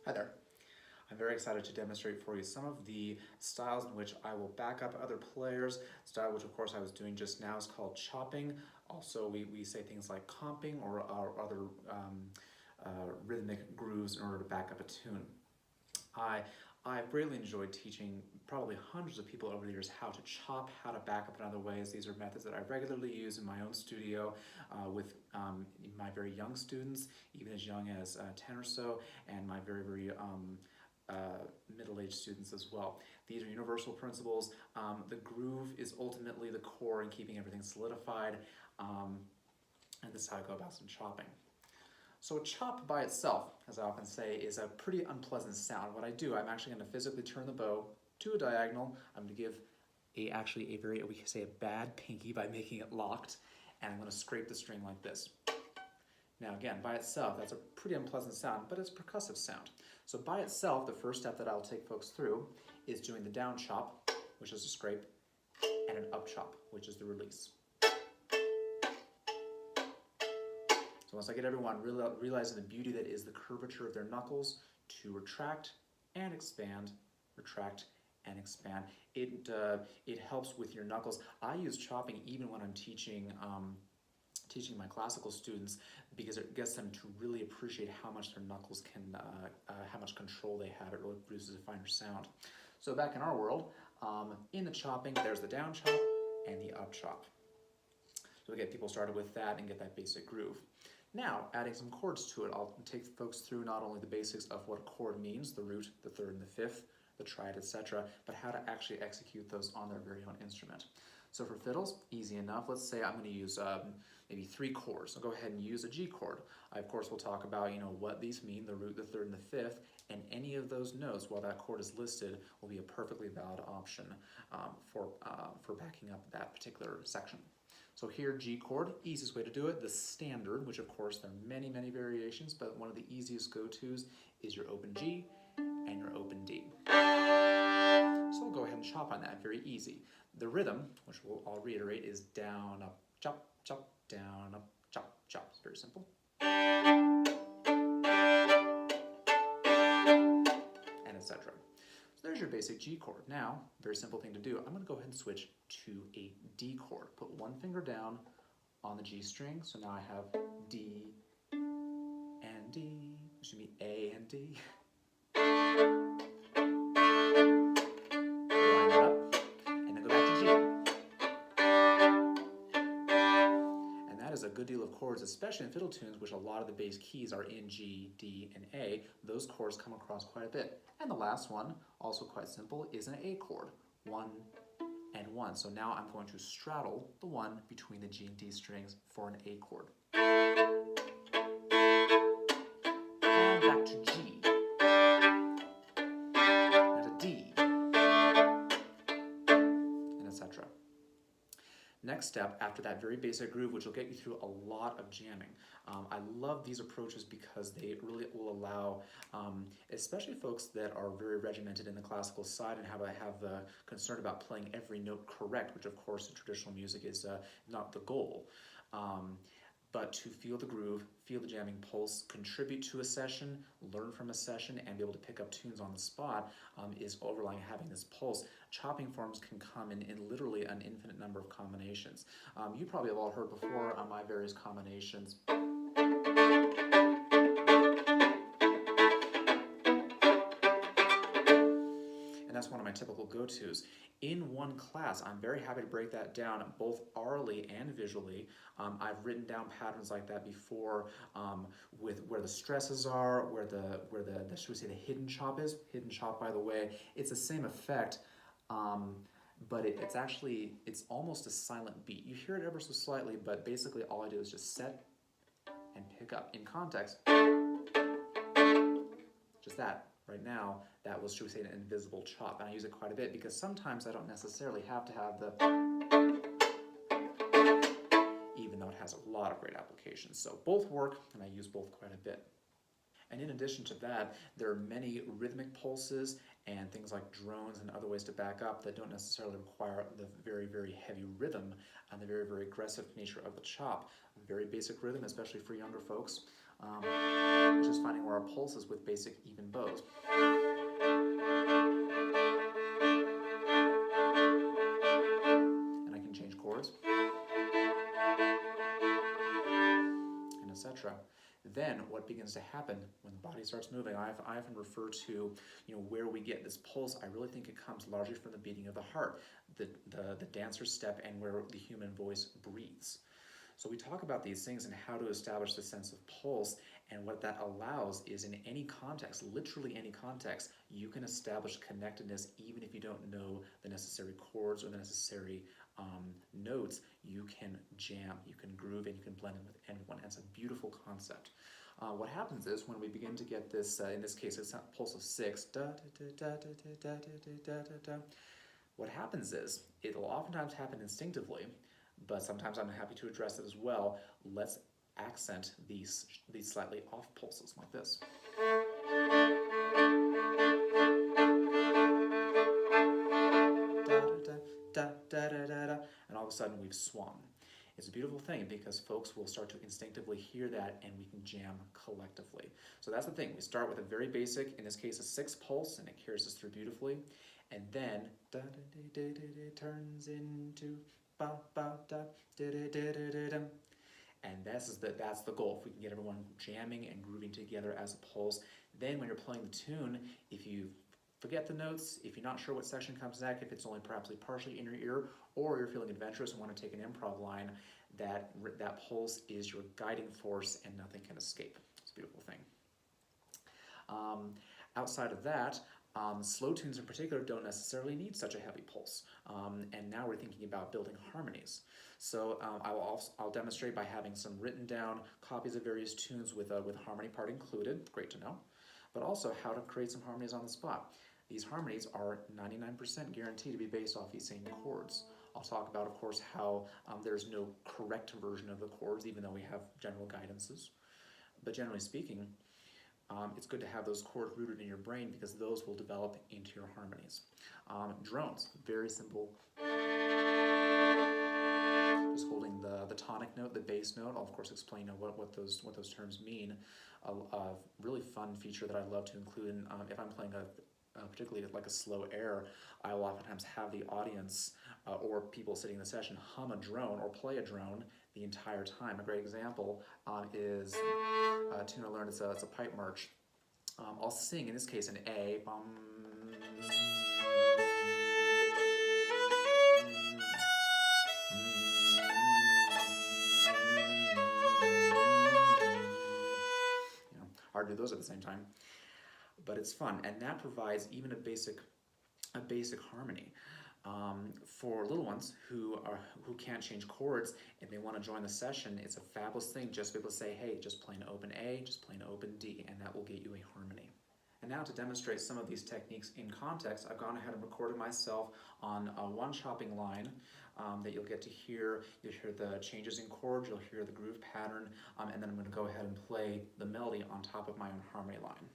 Hi there. I'm very excited to demonstrate for you some of the styles in which I will back up other players. Style which of course I was doing just now is called chopping. Also we say things like comping or other rhythmic grooves in order to back up a tune. I I've greatly enjoyed teaching probably hundreds of people over the years how to chop, how to back up in other ways. These are methods that I regularly use in my own studio with my very young students, even as young as 10 or so, and my very middle-aged students as well. These are universal principles. The groove is ultimately the core in keeping everything solidified, and this is how I go about some chopping. So a chop by itself, as I often say, is a pretty unpleasant sound. What I do, I'm actually going to physically turn the bow to a diagonal. I'm going to give actually a very, we can say a bad pinky by making it locked, and I'm going to scrape the string like this. Now again, by itself, that's a pretty unpleasant sound, but it's a percussive sound. So by itself, the first step that I'll take folks through is doing the down chop, which is a scrape, and an up chop, which is the release. So once I get everyone realizing the beauty that is the curvature of their knuckles to retract and expand, retract and expand, it helps with your knuckles. I use chopping even when I'm teaching teaching my classical students because it gets them to really appreciate how much their knuckles can, how much control they have. It really produces a finer sound. So back in our world, in the chopping, there's the down chop and the up chop. So we get people started with that and get that basic groove. Now, adding some chords to it, I'll take folks through not only the basics of what a chord means, the root, the third, and the fifth, the triad, etc., but how to actually execute those on their very own instrument. So for fiddles, easy enough. Let's say I'm going to use maybe 3 chords. So go ahead and use a G chord. I, of course, will talk about what these mean, the root, the third, and the fifth, and any of those notes, while that chord is listed, will be a perfectly valid option for backing up that particular section. So here, G chord, easiest way to do it. The standard, which of course there are many variations, but one of the easiest go-tos is your open G and your open D. So we'll go ahead and chop on that, very easy. The rhythm, which I'll reiterate, is down, up, chop, chop, down, up, chop, chop. It's very simple. And etc. So there's your basic G chord. Now, very simple thing to do. I'm going to go ahead and switch to a D chord. Put one finger down on the G string. So now I have D and D. It should be A and D. Line that up, and then go back to G. And that is a good deal of chords, especially in fiddle tunes, which a lot of the bass keys are in G, D, and A. Those chords come across quite a bit. And the last one, also quite simple, is an A chord. 1 and 1. So now I'm going to straddle the 1 between the G and D strings for an A chord. And back to G. Now to D. And etc. Next step, after that very basic groove, which will get you through a lot of jamming. I love these approaches because they really will allow, especially folks that are very regimented in the classical side and have the concern about playing every note correct, which of course in traditional music is not the goal. But to feel the groove, feel the jamming pulse, contribute to a session, learn from a session, and be able to pick up tunes on the spot is overlying having this pulse. Chopping forms can come in literally an infinite number of combinations. You probably have all heard before on my various combinations. And that's one of my typical go-tos. In one class, I'm very happy to break that down both orally and visually. I've written down patterns like that before with where the stresses are, where the should we say the hidden chop is. Hidden chop, by the way, it's the same effect, but it's almost a silent beat. You hear it ever so slightly, but basically all I do is just set and pick up. In context, just that. Right now, that was, should we say, an invisible chop, and I use it quite a bit because sometimes I don't necessarily have to have the, even though it has a lot of great applications. So both work, and I use both quite a bit. And in addition to that, there are many rhythmic pulses and things like drones and other ways to back up that don't necessarily require the very heavy rhythm and the very aggressive nature of the chop. Very basic rhythm, especially for younger folks. It's just finding where our pulse is with basic even bows. And I can change chords, and etc. Then what begins to happen when the body starts moving, I often refer to, where we get this pulse. I really think it comes largely from the beating of the heart, the dancer's step, and where the human voice breathes. So we talk about these things and how to establish the sense of pulse, and what that allows is in any context, literally any context, you can establish connectedness even if you don't know the necessary chords or the necessary notes. You can jam, you can groove, and you can blend in with anyone. And it's a beautiful concept. What happens is when we begin to get this, in this case, it's a pulse of 6, da, da, da, da, da, da, da, da, da, da. What happens is, it'll oftentimes happen instinctively, but sometimes I'm happy to address it as well. Let's accent these slightly off pulses like this. Da, da, da, da, da, da, and all of a sudden we've swung. It's a beautiful thing because folks will start to instinctively hear that, and we can jam collectively. So that's the thing. We start with a very basic, in this case a 6 pulse, and it carries us through beautifully. And then da, da, da, da, da, da, turns into ba, ba, da, da, da, da, da, da. And that's the goal. If we can get everyone jamming and grooving together as a pulse, then when you're playing the tune, if you forget the notes, if you're not sure what section comes next, if it's only perhaps partially in your ear, or you're feeling adventurous and want to take an improv line, that pulse is your guiding force and nothing can escape. It's a beautiful thing. Outside of that, slow tunes in particular don't necessarily need such a heavy pulse. And now we're thinking about building harmonies. So I'll demonstrate by having some written down copies of various tunes with harmony part included. Great to know. But also how to create some harmonies on the spot. These harmonies are 99% guaranteed to be based off these same chords. I'll talk about, of course, how there's no correct version of the chords, even though we have general guidances. But generally speaking, it's good to have those chords rooted in your brain because those will develop into your harmonies. Drones, very simple. Just holding the tonic note, the bass note. I'll of course explain what those terms mean. A really fun feature that I love to include in, if I'm playing particularly like a slow air, I will oftentimes have the audience or people sitting in the session hum a drone or play a drone the entire time. A great example is a tune I learned. It's a pipe march. I'll sing, in this case, an A. Hard to do those at the same time, but it's fun, and that provides even a basic harmony. For little ones who can't change chords and they want to join the session, it's a fabulous thing just to be able to say, hey, just play an open A, just play an open D, and that will get you a harmony. And now to demonstrate some of these techniques in context, I've gone ahead and recorded myself on one chopping line that you'll get to hear. You'll hear the changes in chords, you'll hear the groove pattern, and then I'm going to go ahead and play the melody on top of my own harmony line.